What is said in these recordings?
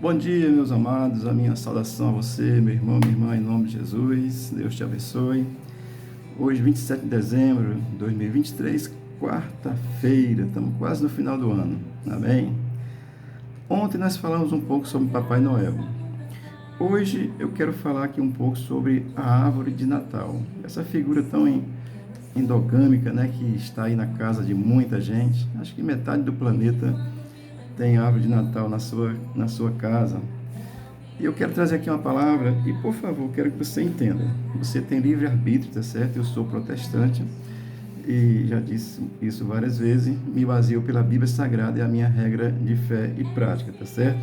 Bom dia, meus amados, a minha saudação a você, meu irmão, minha irmã, em nome de Jesus, Deus te abençoe. Hoje, 27 de dezembro de 2023, quarta-feira, estamos quase no final do ano, amém? Ontem nós falamos um pouco sobre Papai Noel. Hoje eu quero falar aqui um pouco sobre a árvore de Natal, essa figura tão endogâmica, né, que está aí na casa de muita gente. Acho que metade do planeta tem árvore de Natal na sua casa. E eu quero trazer aqui uma palavra, e por favor, quero que você entenda. Você tem livre-arbítrio, tá certo? Eu sou protestante, e já disse isso várias vezes, me baseio pela Bíblia Sagrada, é a minha regra de fé e prática, tá certo?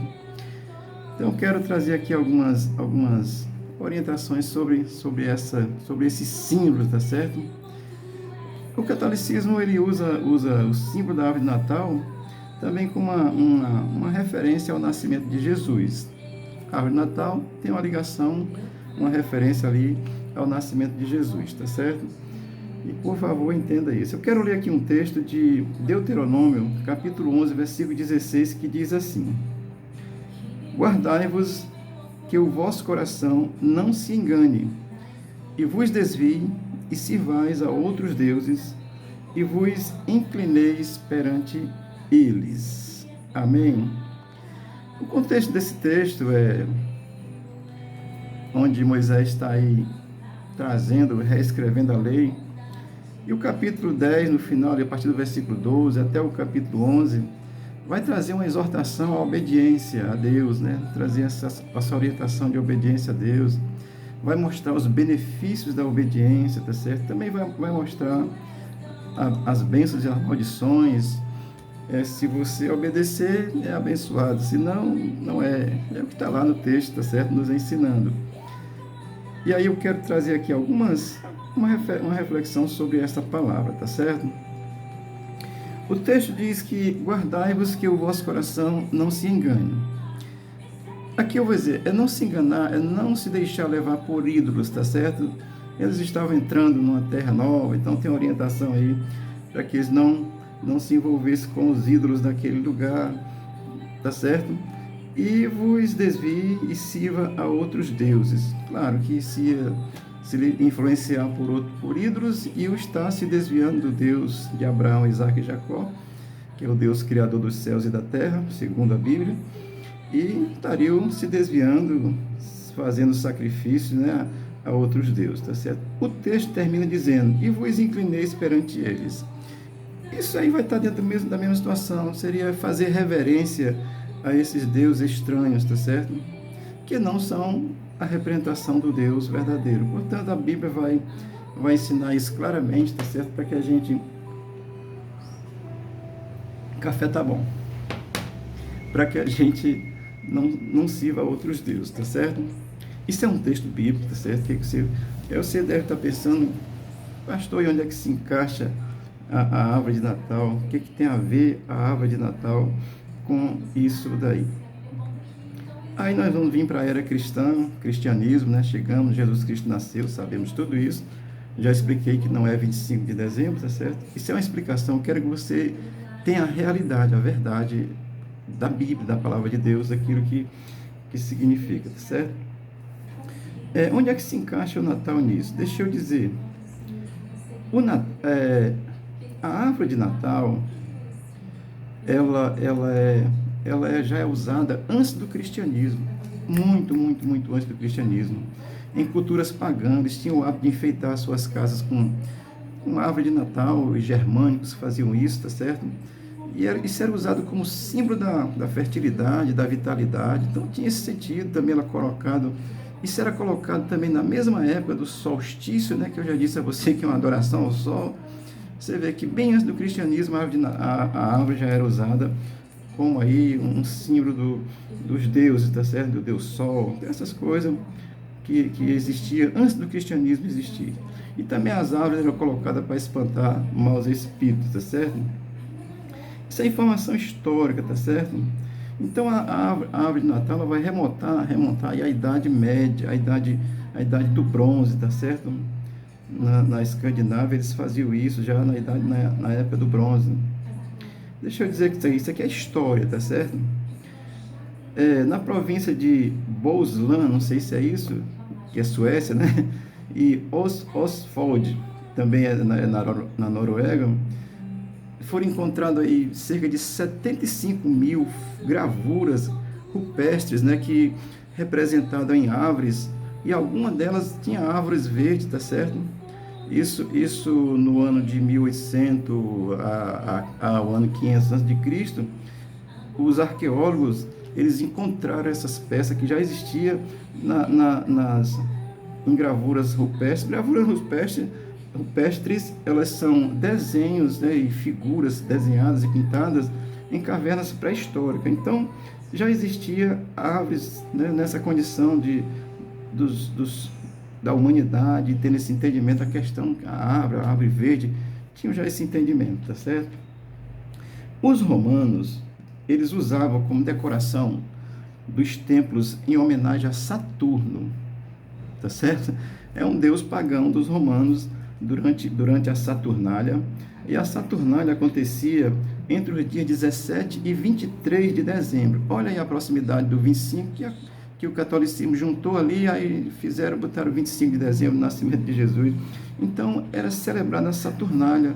Então, eu quero trazer aqui algumas orientações sobre esse símbolo, tá certo? O catolicismo, ele usa o símbolo da árvore de Natal também como uma referência ao nascimento de Jesus. A árvore de Natal tem uma ligação, uma referência ali ao nascimento de Jesus, tá certo? E por favor, entenda isso. Eu quero ler aqui um texto de Deuteronômio, capítulo 11, versículo 16, que diz assim: Guardai-vos que o vosso coração não se engane, e vos desvie, e sirvais a outros deuses, e vos inclineis perante eles. Amém? O contexto desse texto é onde Moisés está aí trazendo, reescrevendo a lei, e o capítulo 10, no final, a partir do versículo 12 até o capítulo 11, vai trazer uma exortação à obediência a Deus, né? Trazer essa orientação de obediência a Deus, vai mostrar os benefícios da obediência, tá certo? Também vai mostrar as bênçãos e as maldições. Se você obedecer, é abençoado. Se não, não é. É o que está lá no texto, tá certo? Nos ensinando. E aí eu quero trazer aqui uma reflexão sobre essa palavra, tá certo? O texto diz que guardai-vos que o vosso coração não se engane. Aqui eu vou dizer, é não se enganar, é não se deixar levar por ídolos, tá certo? Eles estavam entrando numa terra nova, então tem orientação aí para que eles não se envolvessem com os ídolos daquele lugar, tá certo? E vos desvie e sirva a outros deuses. Claro que se influenciar por ídolos e o estar se desviando do Deus de Abraão, Isaac e Jacó, que é o Deus criador dos céus e da terra, segundo a Bíblia, e estariam se desviando, fazendo sacrifícios, né, a outros deuses, tá certo? O texto termina dizendo: e vos inclineis perante eles. Isso aí vai estar dentro da mesma situação, seria fazer reverência a esses deuses estranhos, tá certo? Que não são a representação do Deus verdadeiro. Portanto, a Bíblia vai ensinar isso claramente, tá certo? Para que a gente... Café tá bom. Para que a gente não sirva a outros deuses, tá certo? Isso é um texto bíblico, tá certo? Você deve estar pensando, pastor, e onde é que se encaixa a árvore de Natal? O que tem a ver a árvore de Natal com isso daí? Aí nós vamos vir para a era cristã, cristianismo, né? Chegamos, Jesus Cristo nasceu, sabemos tudo isso. Já expliquei que não é 25 de dezembro, tá certo? Isso é uma explicação, quero que você tenha a realidade, a verdade da Bíblia, da Palavra de Deus, aquilo que significa, tá certo? Onde é que se encaixa o Natal nisso? Deixa eu dizer, a árvore de Natal, ela já é usada antes do cristianismo, muito antes do cristianismo. Em culturas pagãs, eles tinham o hábito de enfeitar suas casas com árvore de Natal, os germânicos faziam isso, tá certo? E isso era usado como símbolo da fertilidade, da vitalidade, então tinha esse sentido também. Isso era colocado também na mesma época do solstício, né, que eu já disse a você que é uma adoração ao sol. Você vê que bem antes do cristianismo a árvore já era usada como aí um símbolo dos deuses, tá certo? Do Deus Sol, essas coisas que existia antes do cristianismo existir. E também as árvores eram colocadas para espantar maus espíritos, tá certo? Isso é informação histórica, tá certo? Então a árvore de Natal ela vai remontar aí à Idade Média, a idade do bronze, tá certo? Na Escandinávia eles faziam isso já na época do bronze. Deixa eu dizer que isso aqui é história, tá certo? Na província de Bohuslän, não sei se é isso, que é Suécia, né? E Osfold, também é na Noruega, foram encontradas aí cerca de 75 mil gravuras rupestres, né? Que representadas em árvores, e algumas delas tinham árvores verdes, tá certo? Isso no ano de 1800 ao ano 500 a.C., os arqueólogos eles encontraram essas peças que já existiam em gravuras rupestres. Rupestres, elas são desenhos, né, e figuras desenhadas e pintadas em cavernas pré-históricas. Então, já existia árvores, né, nessa condição da humanidade, tendo esse entendimento, a questão, a árvore verde, tinham já esse entendimento, tá certo? Os romanos, eles usavam como decoração dos templos em homenagem a Saturno, tá certo? É um deus pagão dos romanos durante a Saturnália, e a Saturnália acontecia entre os dias 17 e 23 de dezembro. Olha aí a proximidade do 25, que o catolicismo juntou ali, aí botaram 25 de dezembro, o nascimento de Jesus. Então, era celebrada a Saturnália.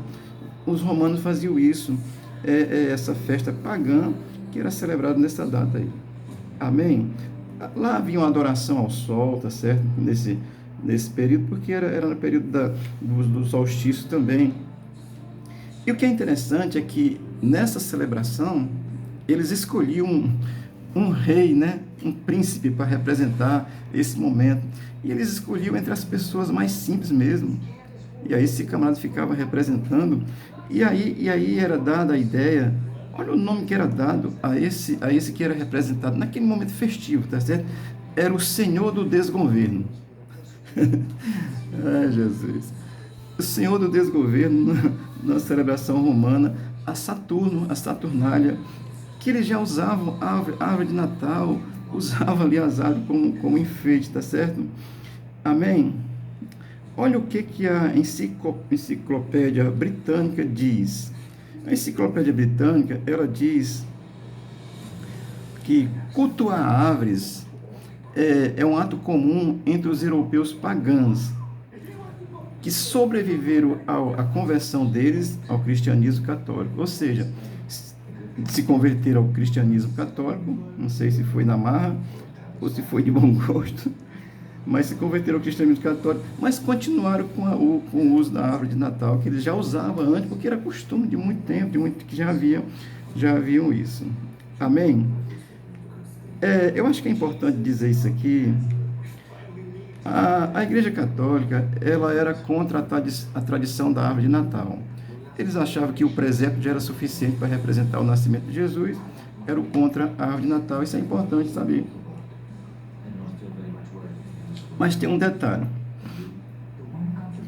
Os romanos faziam isso, essa festa pagã, que era celebrada nessa data aí. Amém? Lá havia uma adoração ao sol, tá certo? Nesse período, porque era no período do solstício também. E o que é interessante é que nessa celebração, eles escolhiam um rei, né? Um príncipe para representar esse momento. E eles escolhiam entre as pessoas mais simples mesmo. E aí esse camarada ficava representando. E aí era dada a ideia, olha o nome que era dado a esse que era representado naquele momento festivo, tá certo? Era o Senhor do Desgoverno. Ai, Jesus. O Senhor do Desgoverno, na celebração romana, a Saturnália, que eles já usavam árvore de Natal, usavam ali as árvores como enfeite, tá certo? Amém? Olha o que a Enciclopédia Britânica diz. A Enciclopédia Britânica, ela diz que cultuar árvores é um ato comum entre os europeus pagãos, que sobreviveram à conversão deles ao cristianismo católico. Ou seja, se converteram ao cristianismo católico, não sei se foi na marra ou se foi de bom gosto, mas se converteram ao cristianismo católico, mas continuaram com o uso da árvore de Natal, que eles já usavam antes, porque era costume de muito tempo, que já haviam isso. Amém? Eu acho que é importante dizer isso aqui. A Igreja Católica, ela era contra a tradição da árvore de Natal. Eles achavam que o presépio já era suficiente para representar o nascimento de Jesus, eram contra a árvore de Natal. Isso é importante saber. Mas tem um detalhe.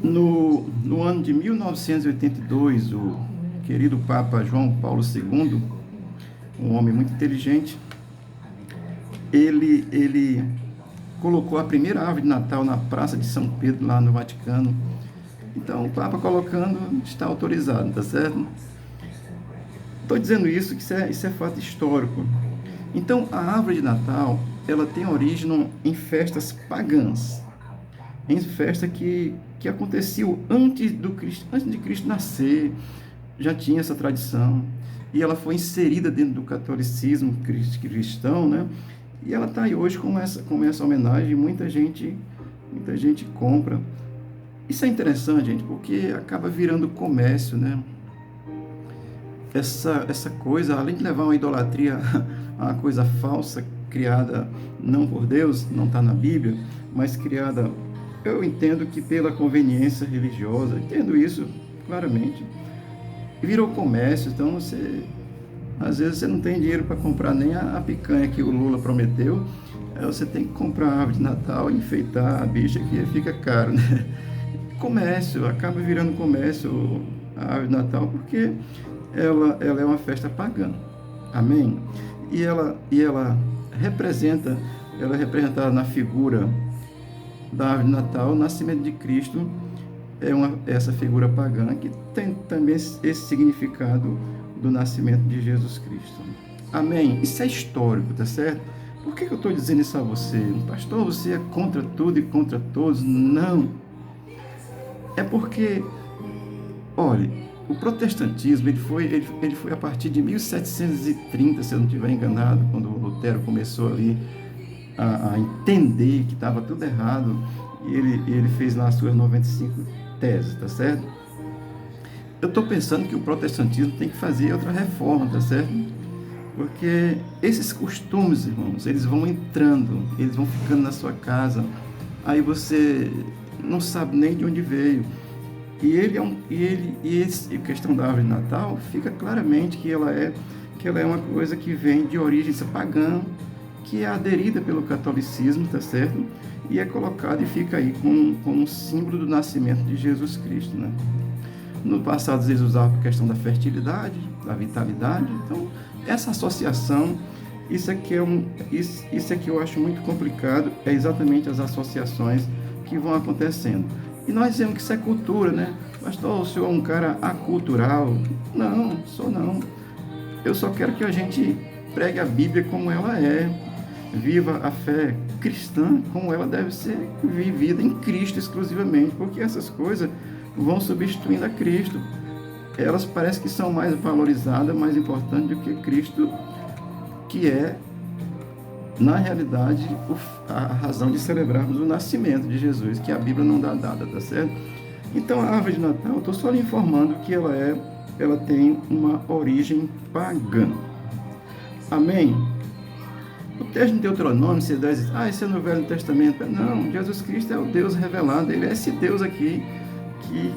No ano de 1982, o querido Papa João Paulo II, um homem muito inteligente, ele colocou a primeira árvore de Natal na Praça de São Pedro, lá no Vaticano. Então, o Papa colocando, está autorizado, tá certo? Estou dizendo isso, que isso é fato histórico. Então, a árvore de Natal, ela tem origem em festas pagãs, em festa que aconteceu antes de Cristo nascer, já tinha essa tradição, e ela foi inserida dentro do catolicismo cristão, né? E ela está aí hoje com essa homenagem, muita gente compra. Isso é interessante, gente, porque acaba virando comércio, né? Essa coisa, além de levar uma idolatria a uma coisa falsa, criada não por Deus, não está na Bíblia, mas criada, eu entendo que pela conveniência religiosa, entendo isso claramente, virou comércio. Então às vezes você não tem dinheiro para comprar nem a picanha que o Lula prometeu, você tem que comprar a árvore de Natal e enfeitar a bicha, que fica caro, né? Comércio, acaba virando comércio a árvore de Natal, porque ela é uma festa pagã. Amém? E ela é representada na figura da árvore de Natal, o nascimento de Cristo, essa figura pagã que tem também esse significado do nascimento de Jesus Cristo. Amém? Isso é histórico, tá certo? Por que eu estou dizendo isso a você? Pastor, você é contra tudo e contra todos? Não. É porque, olha, o protestantismo ele foi a partir de 1730, se eu não estiver enganado, quando o Lutero começou ali a entender que estava tudo errado, e ele fez lá as suas 95 teses, tá certo? Eu estou pensando que o protestantismo tem que fazer outra reforma, tá certo? Porque esses costumes, irmãos, eles vão entrando, eles vão ficando na sua casa, aí você não sabe nem de onde veio. A questão da árvore de Natal fica claramente que ela é uma coisa que vem de origem pagã, que é aderida pelo catolicismo, tá certo? E é colocada e fica aí como um símbolo do nascimento de Jesus Cristo, né? No passado eles usavam a questão da fertilidade, da vitalidade. Então, essa associação, isso é que eu acho muito complicado, é exatamente as associações que vão acontecendo. E nós dizemos que isso é cultura, né? Pastor, o senhor é um cara acultural. Não, sou não. Eu só quero que a gente pregue a Bíblia como ela é, viva a fé cristã como ela deve ser vivida em Cristo exclusivamente, porque essas coisas vão substituindo a Cristo. Elas parecem que são mais valorizadas, mais importantes do que Cristo, que é, na realidade, a razão de celebrarmos o nascimento de Jesus, que a Bíblia não dá data, tá certo? Então, a árvore de Natal, eu estou só lhe informando que ela tem uma origem pagã. Amém? O texto de Deuteronômio, se diz, isso é no Velho Testamento. Não, Jesus Cristo é o Deus revelado, ele é esse Deus aqui,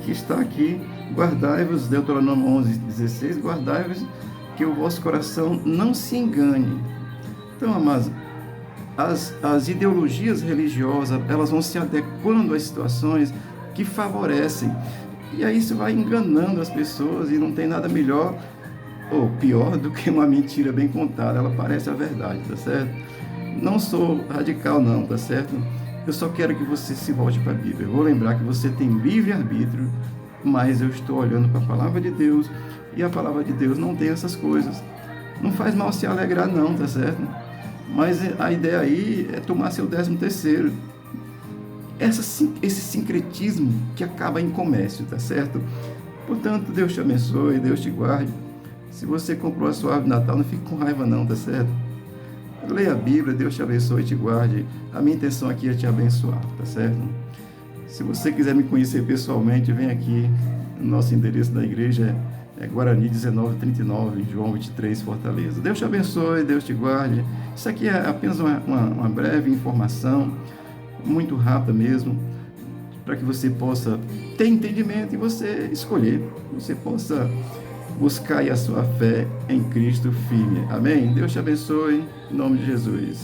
que está aqui. Guardai-vos, Deuteronômio 11:16, guardai-vos que o vosso coração não se engane. Então, amados, as ideologias religiosas, elas vão se adequando às situações que favorecem. E aí isso vai enganando as pessoas, e não tem nada melhor ou pior do que uma mentira bem contada. Ela parece a verdade, tá certo? Não sou radical não, tá certo? Eu só quero que você se volte para a Bíblia. Eu vou lembrar que você tem livre-arbítrio, mas eu estou olhando para a palavra de Deus, e a palavra de Deus não tem essas coisas. Não faz mal se alegrar não, tá certo? Mas a ideia aí é tomar seu 13º. Esse sincretismo que acaba em comércio, tá certo? Portanto, Deus te abençoe, Deus te guarde. Se você comprou a sua árvore de Natal, não fique com raiva não, tá certo? Leia a Bíblia, Deus te abençoe e te guarde. A minha intenção aqui é te abençoar, tá certo? Se você quiser me conhecer pessoalmente, vem aqui. O nosso endereço da igreja é Guarani 1939, João 23, Fortaleza. Deus te abençoe, Deus te guarde. Isso aqui é apenas uma breve informação, muito rápida mesmo, para que você possa ter entendimento e você escolher. Você possa buscar aí a sua fé em Cristo firme. Amém? Deus te abençoe, em nome de Jesus.